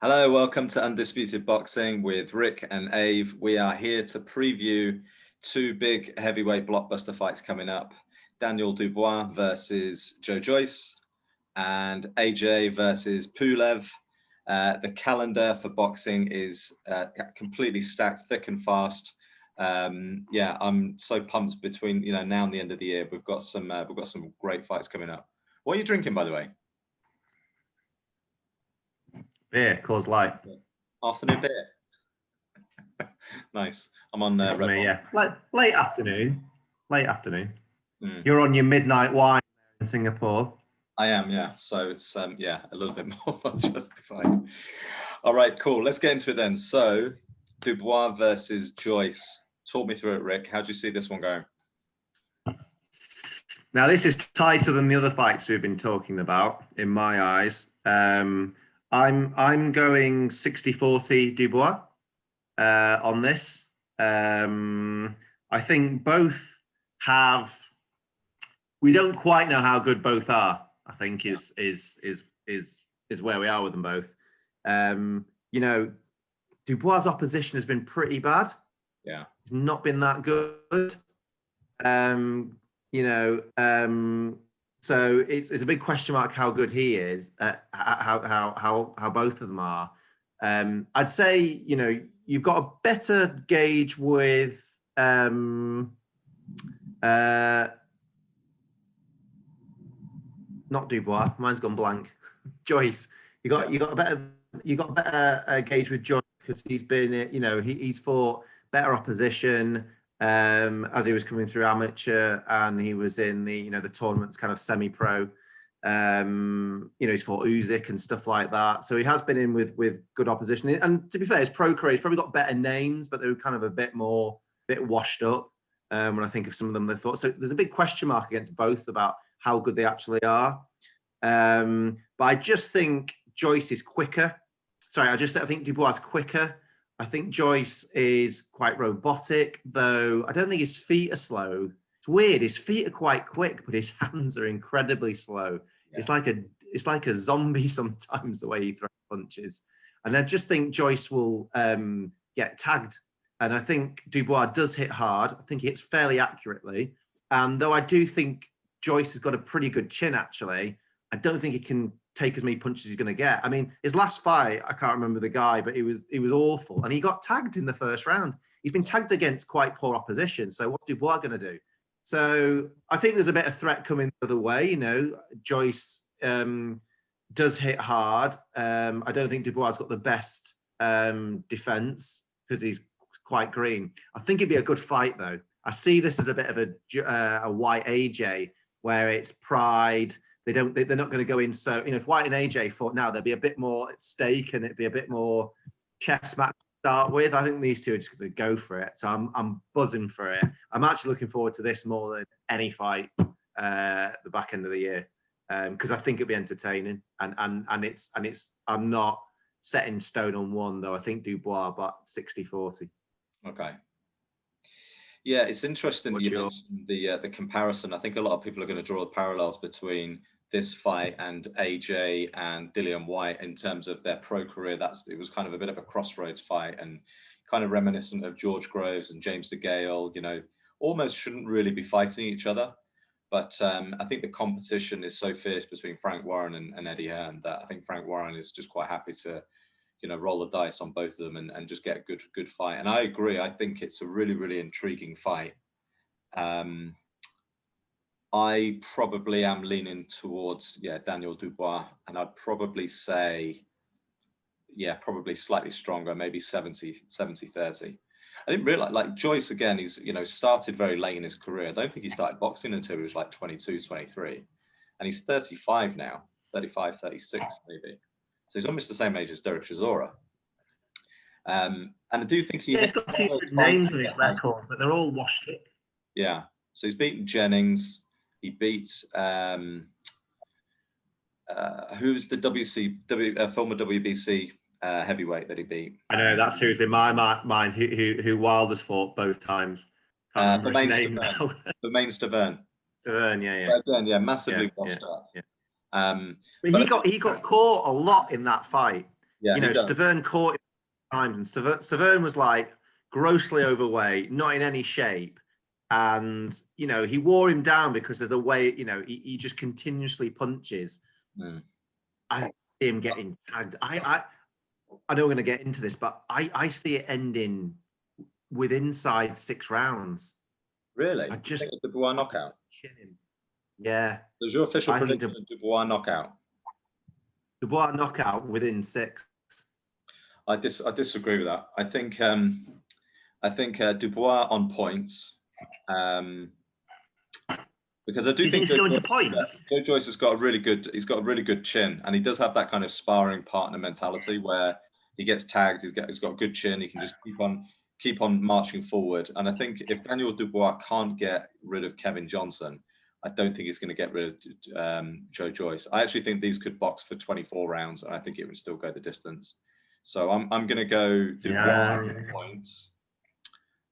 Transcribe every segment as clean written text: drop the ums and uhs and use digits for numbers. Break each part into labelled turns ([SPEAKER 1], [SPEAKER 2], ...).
[SPEAKER 1] Hello, welcome to Undisputed Boxing with Rick and Ave. We are here to preview two big heavyweight blockbuster fights coming up. Daniel Dubois versus Joyce and AJ versus Pulev. The calendar for boxing is completely stacked, thick and fast. Yeah, I'm so pumped between now and the end of the year. We've got some great fights coming up. What are you drinking, by the way?
[SPEAKER 2] Beer, Coors Light.
[SPEAKER 1] Afternoon beer. Nice. I'm on
[SPEAKER 2] Red me, yeah. Late afternoon. You're on your midnight wine in Singapore.
[SPEAKER 1] I am, yeah. So it's yeah, a little bit more justified. All right, cool. Let's get into it then. So Dubois versus Joyce. Talk me through it, Rick. How do you see this one going?
[SPEAKER 2] Now, this is tighter than the other fights we've been talking about, in my eyes. I'm going 60-40 Dubois on this. I think both have. We don't quite know how good both are. I think is where we are with them both. Dubois' opposition has been pretty bad.
[SPEAKER 1] Yeah,
[SPEAKER 2] he's not been that good. So it's a big question mark how good he is, how both of them are. I'd say, you've got a better gauge with not Dubois, mine's gone blank. Joyce. You got a better gauge with Joyce because he's been, he's fought better opposition. As he was coming through amateur and he was in the tournaments kind of semi-pro, he's fought Usyk and stuff like that. So he has been in with good opposition. And to be fair, his pro career, he's probably got better names, but they were kind of a bit washed up when I think of some of them they thought. So there's a big question mark against both about how good they actually are. But I just think Joyce is quicker. I think Dubois is quicker. I think Joyce is quite robotic, though I don't think his feet are slow. It's weird. His feet are quite quick, but his hands are incredibly slow. Yeah. It's like a zombie sometimes, the way he throws punches. And I just think Joyce will get tagged. And I think Dubois does hit hard. I think he hits fairly accurately. And though I do think Joyce has got a pretty good chin, actually, I don't think he can take as many punches he's going to get. I mean, his last fight, I can't remember the guy, but he was awful. And he got tagged in the first round. He's been tagged against quite poor opposition. So what's Dubois going to do? So I think there's a bit of threat coming the other way. Joyce does hit hard. I don't think Dubois has got the best defense because he's quite green. I think it'd be a good fight, though. I see this as a bit of a white AJ where it's pride. They're not going to go in. So, if White and AJ fought now, there'd be a bit more at stake and it'd be a bit more chess match to start with. I think these two are just going to go for it. So I'm buzzing for it. I'm actually looking forward to this more than any fight at the back end of the year because I think it'll be entertaining. And it's I'm not set in stone on one though. I think Dubois, but 60-40.
[SPEAKER 1] Okay. Yeah, it's interesting that you mentioned the comparison. I think a lot of people are going to draw the parallels between this fight and AJ and Dillian Whyte in terms of their pro career. It was kind of a bit of a crossroads fight and kind of reminiscent of George Groves and James DeGale. Almost shouldn't really be fighting each other. But I think the competition is so fierce between Frank Warren and Eddie Hearn that I think Frank Warren is just quite happy to roll the dice on both of them and just get a good fight. And I agree. I think it's a really, really intriguing fight. I probably am leaning towards, Daniel Dubois. And I'd probably say, probably slightly stronger, maybe 70-30. I didn't realize, like Joyce, again, he's, started very late in his career. I don't think he started boxing until he was like 22, 23. And he's 35 now, 35, 36 maybe. So he's almost the same age as Derek Chisora. And I do think
[SPEAKER 2] he's got a few good names in his record, but they're all washed up.
[SPEAKER 1] Yeah. So he's beaten Jennings. He beats who's the former WBC heavyweight that he beat.
[SPEAKER 2] I know that's who's in my mind. Who Wilder's fought both times.
[SPEAKER 1] Bermain Stavern.
[SPEAKER 2] Stavern, yeah.
[SPEAKER 1] But again, massively washed up.
[SPEAKER 2] Yeah. But he got caught a lot in that fight.
[SPEAKER 1] Yeah,
[SPEAKER 2] You know, Stavern caught him times, and Stavern was like grossly overweight, not in any shape. And, you know, he wore him down because there's a way, you know, he just continuously punches. I see him getting tagged. I know we're going to get into this, but I see it ending with inside 6 rounds.
[SPEAKER 1] Really?
[SPEAKER 2] I just
[SPEAKER 1] think of Dubois knockout.
[SPEAKER 2] Yeah.
[SPEAKER 1] There's your official prediction of Dubois knockout.
[SPEAKER 2] Dubois knockout within 6.
[SPEAKER 1] I disagree with that. I think Dubois on points. Because I do think
[SPEAKER 2] he's going to points.
[SPEAKER 1] Joe Joyce has got a really good chin, and he does have that kind of sparring partner mentality where he gets tagged, he's got a good chin, he can just keep on marching forward. And I think if Daniel Dubois can't get rid of Kevin Johnson, I don't think he's going to get rid of Joe Joyce. I actually think these could box for 24 rounds, and I think it would still go the distance. So I'm going to go Dubois points.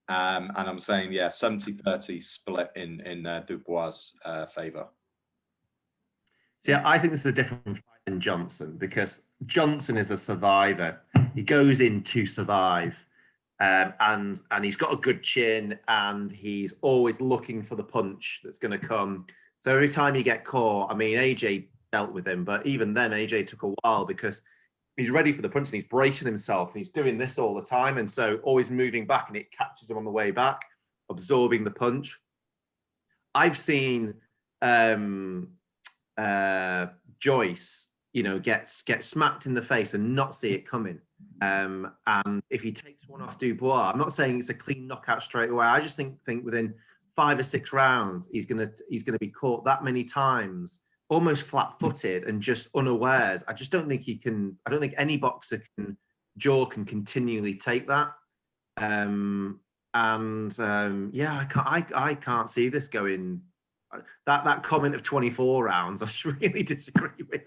[SPEAKER 1] And I'm saying, 70-30 split in Dubois' favor.
[SPEAKER 2] See, I think this is a different fight than Johnson, because Johnson is a survivor. He goes in to survive, and he's got a good chin, and he's always looking for the punch that's going to come. So every time you get caught, I mean, AJ dealt with him, but even then, AJ took a while because he's ready for the punch and he's bracing himself and he's doing this all the time. And so always moving back, and it catches him on the way back, absorbing the punch. I've seen Joyce, you know, get smacked in the face and not see it coming. And if he takes one off Dubois, I'm not saying it's a clean knockout straight away. I just think within 5 or 6 rounds, he's gonna be caught that many times, almost flat-footed and just unawares. I just don't think he can. I don't think any boxer can continually take that. I can't see this going. That comment of 24 rounds, I really disagree with.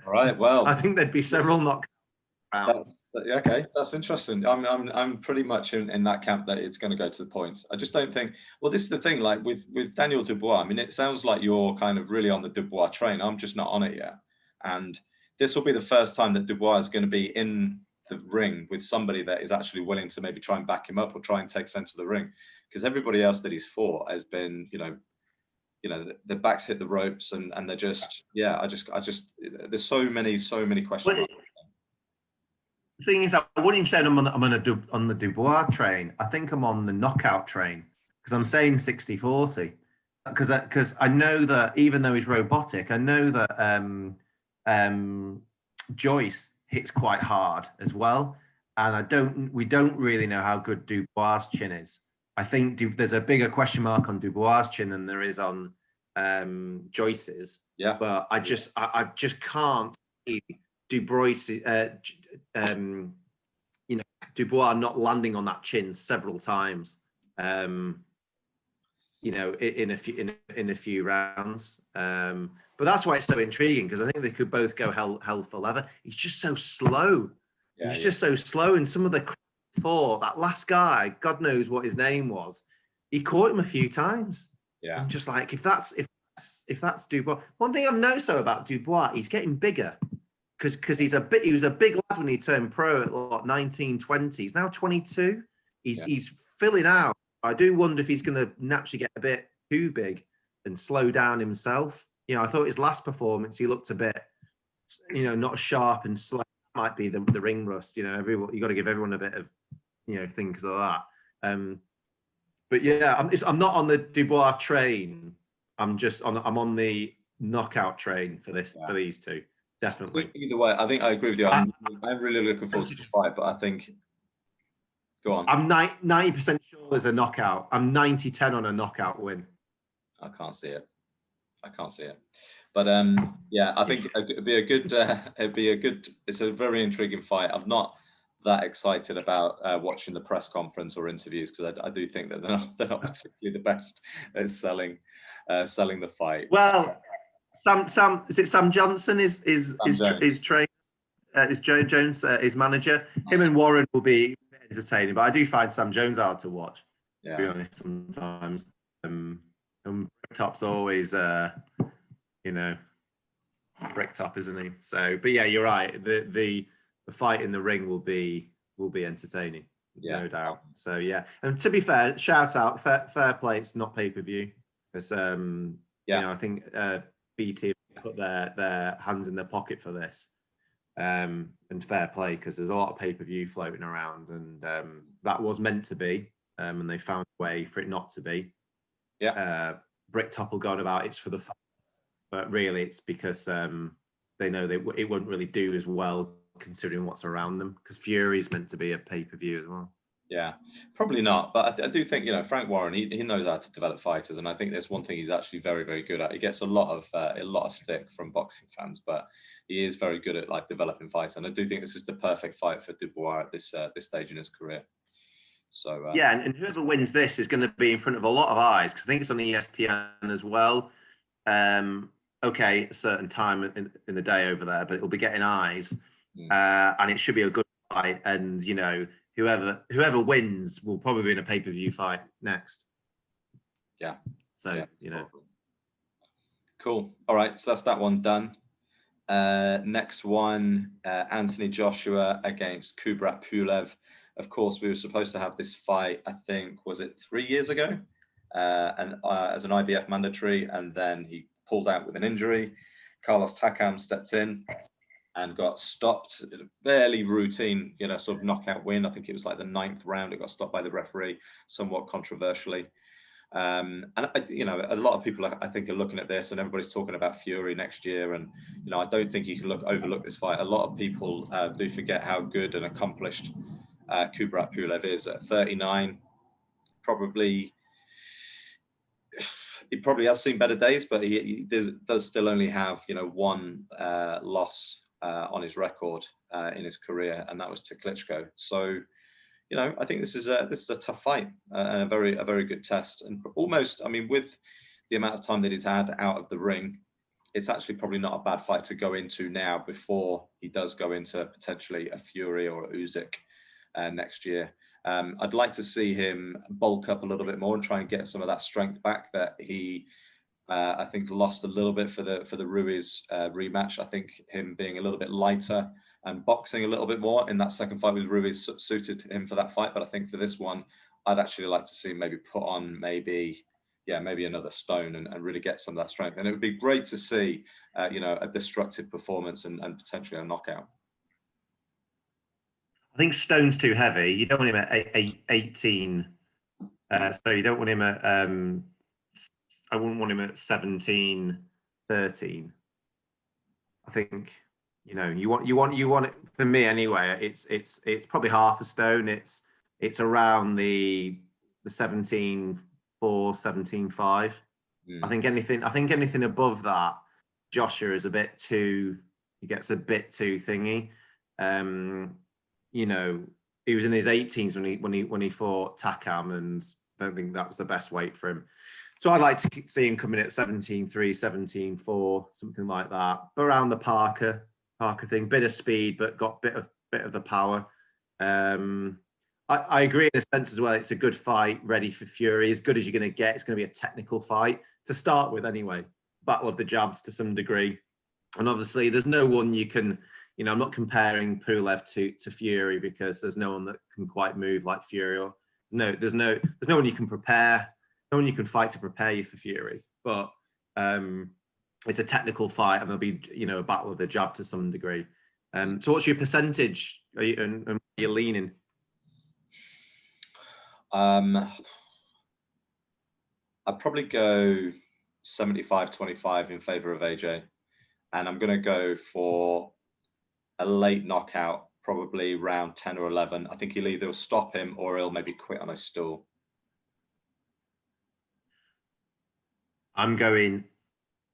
[SPEAKER 1] All right. Well,
[SPEAKER 2] I think there'd be several knockouts.
[SPEAKER 1] Okay, that's interesting. I'm pretty much in that camp that it's going to go to the points. I just don't think. Well, this is the thing. Like with Daniel Dubois, I mean, it sounds like you're kind of really on the Dubois train. I'm just not on it yet. And this will be the first time that Dubois is going to be in the ring with somebody that is actually willing to maybe try and back him up or try and take center of the ring. Because everybody else that he's fought has been, you know, the backs hit the ropes and they're just, I just there's so many questions.
[SPEAKER 2] The thing is, I wouldn't even say I'm on the Dubois train. I think I'm on the knockout train, because I'm saying 60-40. Because I know that even though he's robotic, I know that Joyce hits quite hard as well. And we don't really know how good Dubois' chin is. I think there's a bigger question mark on Dubois' chin than there is on Joyce's.
[SPEAKER 1] Yeah.
[SPEAKER 2] But I just can't see Dubois, Dubois not landing on that chin several times, in a few rounds. But that's why it's so intriguing, because I think they could both go hell for leather. He's just so slow. He's just so slow. And some of the that last guy, God knows what his name was, he caught him a few times. Yeah. I'm just like, if that's Dubois. One thing I've noticed though about Dubois, he's getting bigger. Because he was a big lad when he turned pro at like 19, 20. He's now 22. He's filling out. I do wonder if he's going to naturally get a bit too big and slow down himself. You know, I thought his last performance, he looked a bit, not sharp and slow. That might be the ring rust. You got to give everyone a bit of, thing because of that. But yeah, I'm not on the Dubois train. I'm on the knockout train for these two. Definitely.
[SPEAKER 1] Either way, I think I agree with you. I'm really looking forward to the fight, but I think, go on.
[SPEAKER 2] I'm 90% sure there's a knockout. I'm 90-10 on a knockout win.
[SPEAKER 1] I can't see it. But I think it'd be a good. It's a very intriguing fight. I'm not that excited about watching the press conference or interviews, because I do think that they're not particularly the best at selling the fight.
[SPEAKER 2] Well. Sam, is it Sam Johnson? Is trained? Is Joe Jones his manager? Him and Warren will be entertaining, but I do find Sam Jones hard to watch. Yeah. To be honest, sometimes. Bricktop's always, Bricktop, isn't he? So, but yeah, you're right. The the fight in the ring will be entertaining,
[SPEAKER 1] Yeah.
[SPEAKER 2] no doubt. So yeah, and to be fair, shout out, fair play. It's not pay-per-view because you know, I think BT put their hands in their pocket for this. And fair play, because there's a lot of pay-per-view floating around, and that was meant to be, and they found a way for it not to be.
[SPEAKER 1] Yeah.
[SPEAKER 2] Bricktop going about it's for the fans, but really it's because they know it won't really do as well considering what's around them, because Fury's meant to be a pay-per-view as well.
[SPEAKER 1] Yeah, probably not. But I do think, you know, Frank Warren, he knows how to develop fighters. And I think there's one thing he's actually very, very good at. He gets a lot of stick from boxing fans, but he is very good at like developing fighters. And I do think this is the perfect fight for Dubois at this stage in his career. So
[SPEAKER 2] yeah, and whoever wins this is going to be in front of a lot of eyes, because I think it's on ESPN as well. Okay, a certain time in the day over there, but it'll be getting eyes, and it should be a good fight. And you know, whoever wins will probably be in a pay-per-view fight next.
[SPEAKER 1] Yeah.
[SPEAKER 2] So
[SPEAKER 1] yeah,
[SPEAKER 2] you know,
[SPEAKER 1] cool. All right, so that's that one done. Next one, Anthony Joshua against Kubrat Pulev. Of course, we were supposed to have this fight, I think, was it 3 years ago? And as an IBF mandatory, and then he pulled out with an injury. Carlos Takam stepped in and got stopped in a fairly routine, you know, sort of knockout win. I think it was like the 9th round. It got stopped by the referee, somewhat controversially. And you know, a lot of people I think are looking at this, and everybody's talking about Fury next year. And you know, I don't think you can overlook this fight. A lot of people do forget how good and accomplished Kubrat Pulev is at 39. He probably has seen better days, but he does still only have, you know, one loss on his record in his career, and that was to Klitschko. So, you know, I think this is a tough fight and a very good test. And almost, I mean, with the amount of time that he's had out of the ring, it's actually probably not a bad fight to go into now before he does go into potentially a Fury or a Usyk next year. I'd like to see him bulk up a little bit more and try and get some of that strength back that he, I think, lost a little bit for the Ruiz rematch. I think him being a little bit lighter and boxing a little bit more in that second fight with Ruiz suited him for that fight. But I think for this one, I'd actually like to see him maybe put on maybe another stone and really get some of that strength. And it would be great to see, you know, a destructive performance and potentially a knockout.
[SPEAKER 2] I think stone's too heavy. You don't want him at 18. So you don't want him at, I wouldn't want him at 17, 13. I think, you know, you want it, for me anyway, it's probably half a stone. It's around the 17.4, 17.5. I think anything above that, Joshua is a bit too, he gets a bit too thingy. You know, he was in his 18s when he fought Takam, and I don't think that was the best weight for him. So I'd like to see him coming at 17.3, 17.4, something like that. But around the Parker thing, bit of speed, but got bit of the power. I agree in a sense as well. It's a good fight, ready for Fury, as good as you're going to get. It's going to be a technical fight to start with, anyway. Battle of the jabs to some degree, and obviously there's no one you can. You know, I'm not comparing Pulev to Fury, because there's no one that can quite move like Fury. Or there's no one you can prepare, no one you can fight to prepare you for Fury. But it's a technical fight, and there'll be, you know, a battle of the jab to some degree. So what's your percentage? And where are you leaning?
[SPEAKER 1] I'd probably go 75-25 in favor of AJ, and I'm going to go for a late knockout, probably round 10 or 11. I think he'll either stop him or he'll maybe quit on a stool.
[SPEAKER 2] I'm going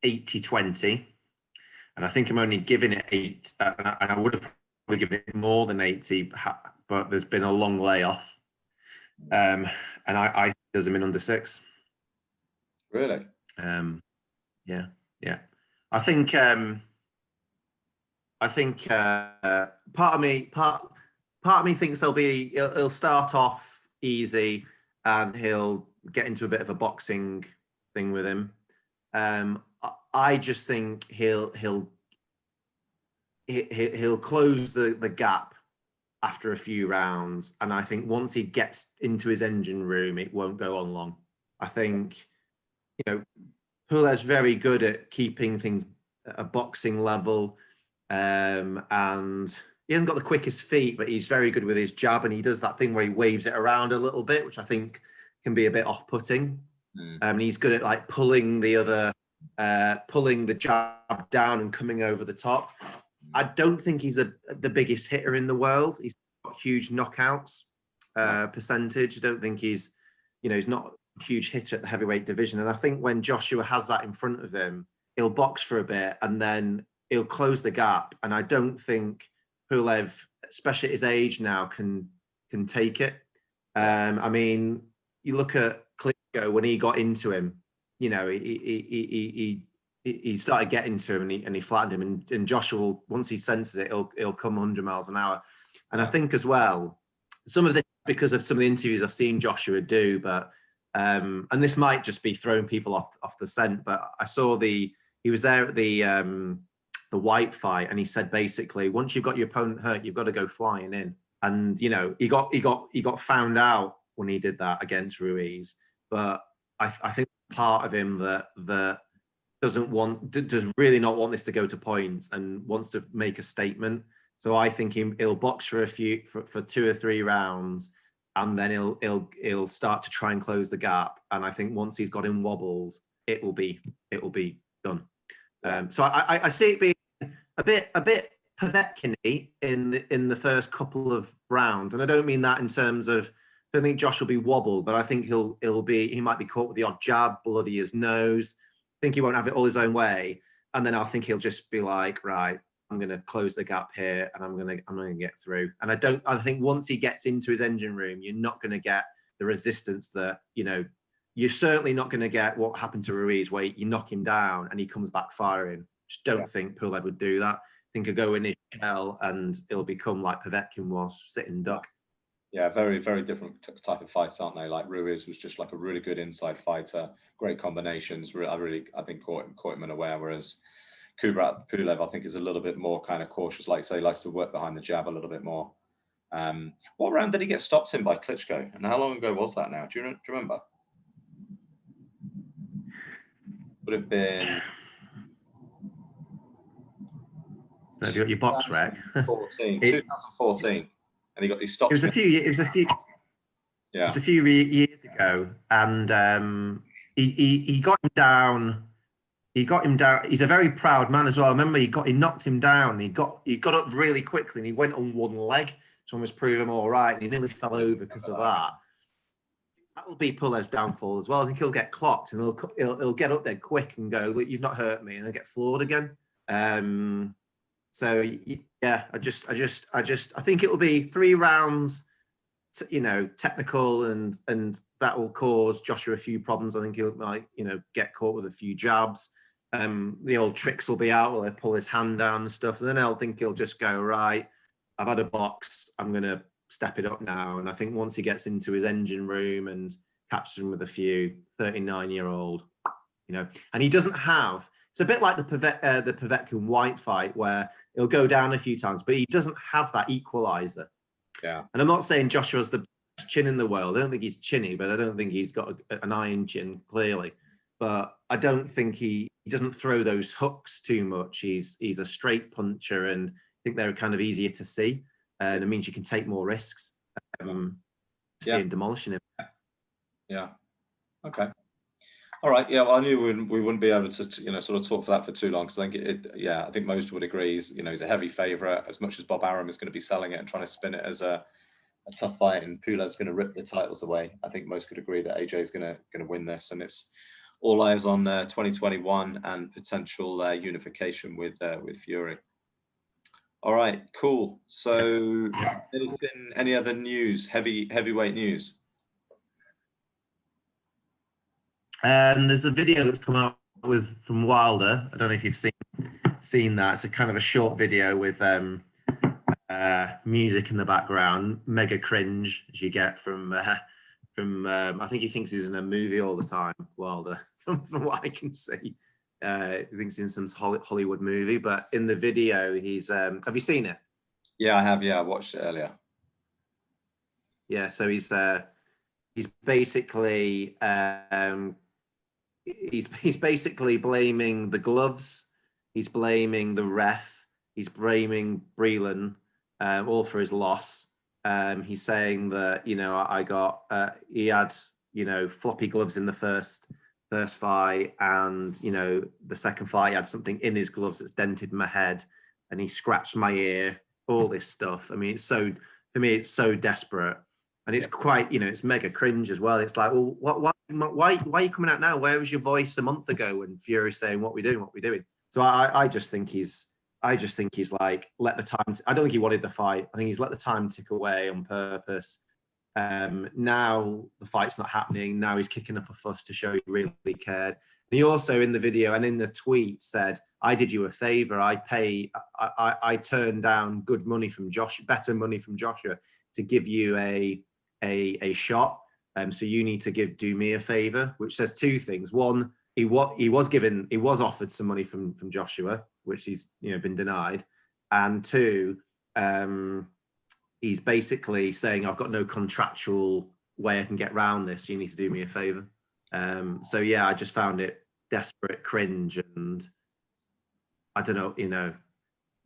[SPEAKER 2] 80-20, and I think I'm only giving it 8, and I would have probably given it more than 80, but there's been a long layoff, and I think there's him in under 6.
[SPEAKER 1] Really?
[SPEAKER 2] Yeah. I think part of me thinks he'll start off easy, and he'll get into a bit of a boxing thing with him. I just think he'll he'll close the gap after a few rounds, and I think once he gets into his engine room, it won't go on long. I think, Pulev's very good at keeping things at a boxing level, and he hasn't got the quickest feet, but he's very good with his jab, and he does that thing where he waves it around a little bit, which I think can be a bit off-putting. And he's good at like pulling the jab down and coming over the top. I don't think he's the biggest hitter in the world. He's got huge knockouts percentage. I don't think he's not a huge hitter at the heavyweight division. And I think when Joshua has that in front of him, he'll box for a bit and then he'll close the gap. And I don't think Pulev, especially at his age now, can take it. I mean, you look at Klitschko when he got into him, he started getting to him and he flattened him. And Joshua, once he senses it, he'll come 100 miles an hour. And I think as well, some of this because of some of the interviews I've seen Joshua do, but and this might just be throwing people off the scent, but I saw he was there at the White fight, and he said basically once you've got your opponent hurt, you've got to go flying in. And he got found out when he did that against Ruiz, but I think part of him that does really not want this to go to points and wants to make a statement. So I think he'll box for 2 or 3 rounds, and then he'll start to try and close the gap. And I think once he's got him wobbles, it will be done. So I see it being a bit Povetkin-y in the first couple of rounds, and I don't mean that in terms of I don't think Josh will be wobbled, but I think he might be caught with the odd jab, bloody his nose. I think he won't have it all his own way, and then I think he'll just be like, right, I'm going to close the gap here, and I'm going to get through. And I think once he gets into his engine room, you're not going to get the resistance that you're certainly not going to get what happened to Ruiz, where you knock him down and he comes back firing. Just don't think Pulev would do that. I think he'll go in his shell and it'll become like Povetkin was, sitting duck.
[SPEAKER 1] Yeah, very, very different type of fights, aren't they? Like Ruiz was just like a really good inside fighter, great combinations. I think caught him unaware, whereas Kubrat Pulev, I think, is a little bit more kind of cautious, like say, likes to work behind the jab a little bit more. What round did he get stopped in by Klitschko? And how long ago was that now? Do you remember? Would have been...
[SPEAKER 2] Have you got your box rack?
[SPEAKER 1] 2014. And he stopped.
[SPEAKER 2] It was a few years ago, and he got him down. He got him down. He's a very proud man as well. I remember he knocked him down. He got up really quickly, and he went on one leg to almost prove him all right. And he nearly fell over because of that. That'll be Pulev's downfall as well. I think he'll get clocked, and he'll get up there quick and go, "Look, you've not hurt me," and he'll get floored again. So yeah, I think it will be 3 rounds, technical, and that will cause Joshua a few problems. I think he'll get caught with a few jabs. The old tricks will be out, where they pull his hand down and stuff. And then I think he'll just go, right, I've had a box, I'm going to step it up now. And I think once he gets into his engine room and catches him with a few, 39-year-old, and he doesn't have. It's a bit like the Povetkin White fight, where he'll go down a few times, but he doesn't have that equalizer.
[SPEAKER 1] Yeah.
[SPEAKER 2] And I'm not saying Joshua's the best chin in the world. I don't think he's chinny, but I don't think he's got an iron chin, clearly. But I don't think he doesn't throw those hooks too much. He's a straight puncher, and I think they're kind of easier to see. And it means you can take more risks. Seeing demolishing him.
[SPEAKER 1] Yeah. Okay. All right. Yeah. Well, I knew we wouldn't be able to, sort of talk for that for too long, because I think I think most would agree. He's a heavy favourite. As much as Bob Arum is going to be selling it and trying to spin it as a tough fight, and Pulev's going to rip the titles away, I think most could agree that AJ is going to win this, and it's all eyes on 2021 and potential unification with Fury. All right. Cool. So, any other news? Heavyweight news?
[SPEAKER 2] There's a video that's come out from Wilder. I don't know if you've seen that. It's a kind of a short video with music in the background. Mega cringe, as you get from I think he thinks he's in a movie all the time, Wilder, from what I can see. He thinks he's in some Hollywood movie, but in the video, he's. Have you seen it?
[SPEAKER 1] Yeah, I have. Yeah, I watched it earlier.
[SPEAKER 2] Yeah, so he's basically he's basically blaming the gloves. He's blaming the ref. He's blaming Breland, all for his loss. He's saying that, you know, he had, you know, floppy gloves in the first fight, and, you know, the second fight he had something in his gloves that's dented my head, and he scratched my ear. All this stuff. I mean, for me, it's so desperate, and it's quite, you know, it's mega cringe as well. It's like, well, why are you coming out now? Where was your voice a month ago when Fury's saying what we're doing? So I just think he's like, let the time. I don't think he wanted the fight. I think he's let the time tick away on purpose. Now the fight's not happening. Now he's kicking up a fuss to show he really cared. And he also, in the video and in the tweet, said, "I did you a favor. I turned down good money from Joshua, better money from Joshua, to give you a shot. So you need to do me a favor," which says two things. One, he was offered some money from Joshua, which he's, you know, been denied, and two, he's basically saying, "I've got no contractual way I can get around this. So you need to do me a favor." So yeah, I just found it desperate, cringe, and I don't know, you know,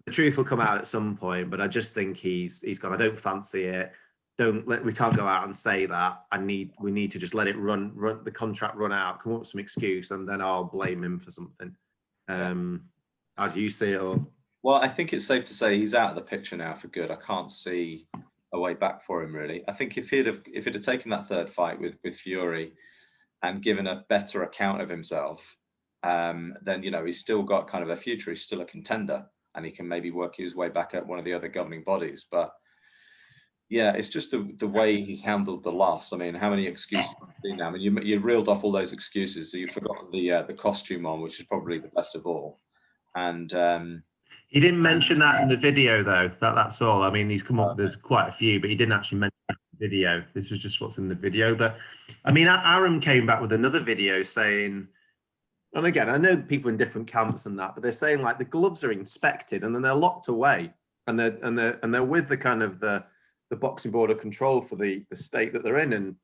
[SPEAKER 2] the truth will come out at some point, but I just think he's gone, "I don't fancy it. We can't go out and say that. We need to just let it run the contract run out, come up with some excuse, and then I'll blame him for something." How do you see it? Or?
[SPEAKER 1] Well, I think it's safe to say he's out of the picture now for good. I can't see a way back for him, really. I think if he'd have taken that third fight with Fury and given a better account of himself, then, you know, he's still got kind of a future. He's still a contender, and he can maybe work his way back at one of the other governing bodies. But yeah, it's just the way he's handled the loss. I mean, how many excuses have you seen now? I mean, you reeled off all those excuses, so you forgot the costume on, which is probably the best of all. And
[SPEAKER 2] he didn't mention that in the video, though. That's all. I mean, he's come up. There's quite a few, but he didn't actually mention that in the video. This was just what's in the video. But I mean, Aram came back with another video saying, and again, I know people in different camps and that, but they're saying like the gloves are inspected and then they're locked away, and they're with the kind of the boxing board of control for the state that they're in, and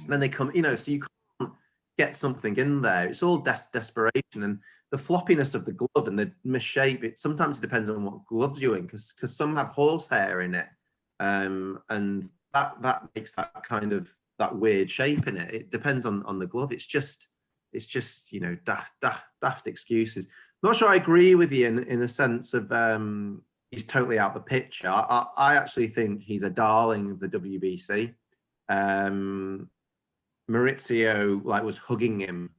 [SPEAKER 2] then they come, you know, so you can't get something in there. It's all desperation, and the floppiness of the glove and the misshape. It sometimes depends on what gloves you're in, because some have horsehair in it, and that makes that kind of that weird shape in it. It depends on the glove. It's just you know, daft excuses. I'm not sure I agree with you in a sense of he's totally out the picture. I actually think he's a darling of the WBC. Maurizio was hugging him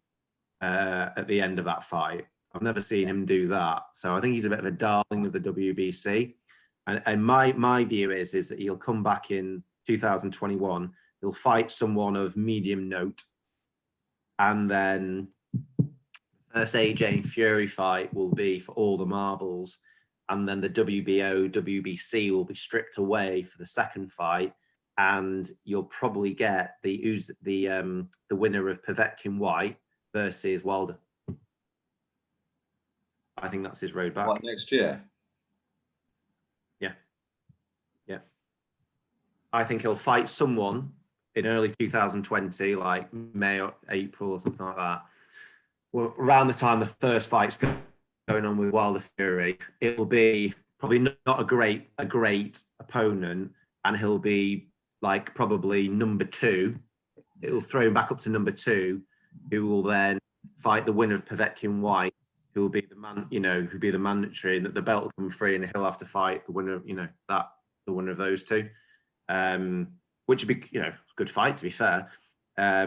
[SPEAKER 2] at the end of that fight. I've never seen him do that, so I think he's a bit of a darling of the WBC. And my view is that he'll come back in 2021. He'll fight someone of medium note, and then first AJ and Fury fight will be for all the marbles, and then the WBO, WBC will be stripped away for the second fight, and you'll probably get the winner of Povetkin White versus Wilder. I think that's his road back.
[SPEAKER 1] What, next year?
[SPEAKER 2] Yeah. I think he'll fight someone in early 2020, like May or April or something like that. Well, around the time the first fight's going on with Wilder Fury, it will be probably not a great opponent, and he'll be like probably number 2. It will throw him back up to number 2, who will then fight the winner of Povetkin White, who will be the man, you know, who'll be the mandatory, and that the belt will come free, and he'll have to fight the winner of, you know, the winner of those two. Which would be, you know, a good fight, to be fair. I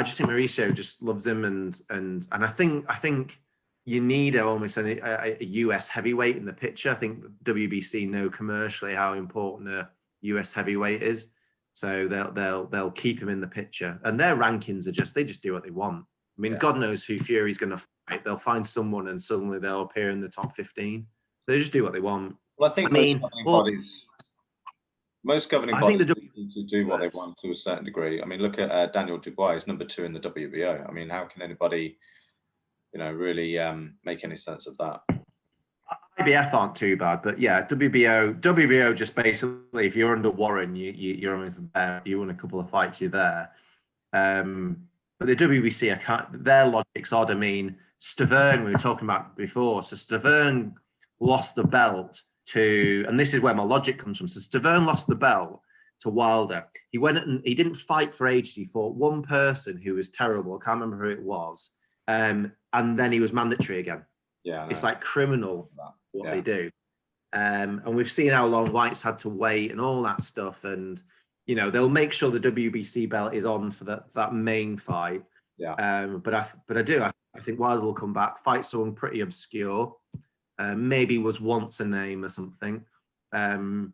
[SPEAKER 2] just think Mauricio just loves him, and I think you need almost a US heavyweight in the picture. I think WBC know commercially how important a US heavyweight is, so they'll keep him in the picture. And their rankings are they just do what they want. I mean, God knows who Fury's going to fight. They'll find someone, and suddenly they'll appear in the top 15. They just do what they want.
[SPEAKER 1] Well, I think most governing bodies do what they want to a certain degree. I mean, look at Daniel Dubois, is number 2 in the WBO. I mean, how can anybody? really make any sense of that.
[SPEAKER 2] IBF aren't too bad, but yeah, WBO just basically, if you're under Warren, you're on there. You won a couple of fights, you're there. But the WBC, their logic's odd. I mean, Stavern, we were talking about before. So Stavern lost the belt to, and this is where my logic comes from. So Stavern lost the belt to Wilder. He went and he didn't fight for ages. He fought one person who was terrible. I can't remember who it was. And then he was mandatory again.
[SPEAKER 1] Yeah,
[SPEAKER 2] it's like criminal what they do. And we've seen how long White's had to wait and all that stuff. And they'll make sure the WBC belt is on for that main fight.
[SPEAKER 1] Yeah.
[SPEAKER 2] But I think Wilder will come back, fight someone pretty obscure, maybe was once a name or something, and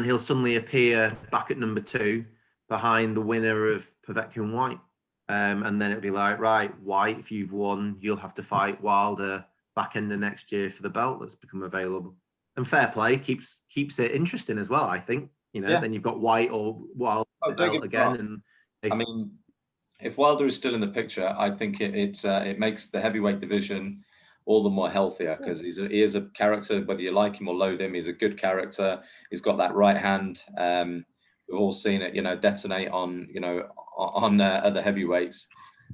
[SPEAKER 2] he'll suddenly appear back at number 2 behind the winner of Povetkin and White. And then it'll be like, right, White, if you've won, you'll have to fight Wilder back end of next year for the belt that's become available. And fair play keeps it interesting as well, I think. Then you've got White or Wilder belt again. And
[SPEAKER 1] I mean, if Wilder is still in the picture, I think it makes the heavyweight division all the more healthier, because he is a character, whether you like him or loathe him. He's a good character. He's got that right hand. We've all seen it, detonate on other heavyweights.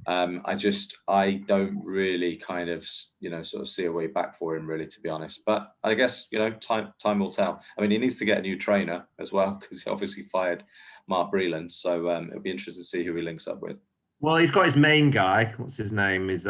[SPEAKER 1] I don't really kind of, sort of see a way back for him, really, to be honest. But I guess, time will tell. I mean, he needs to get a new trainer as well, because he obviously fired Mark Breland. So it'll be interesting to see who he links up with.
[SPEAKER 2] Well, he's got his main guy. What's his name? Is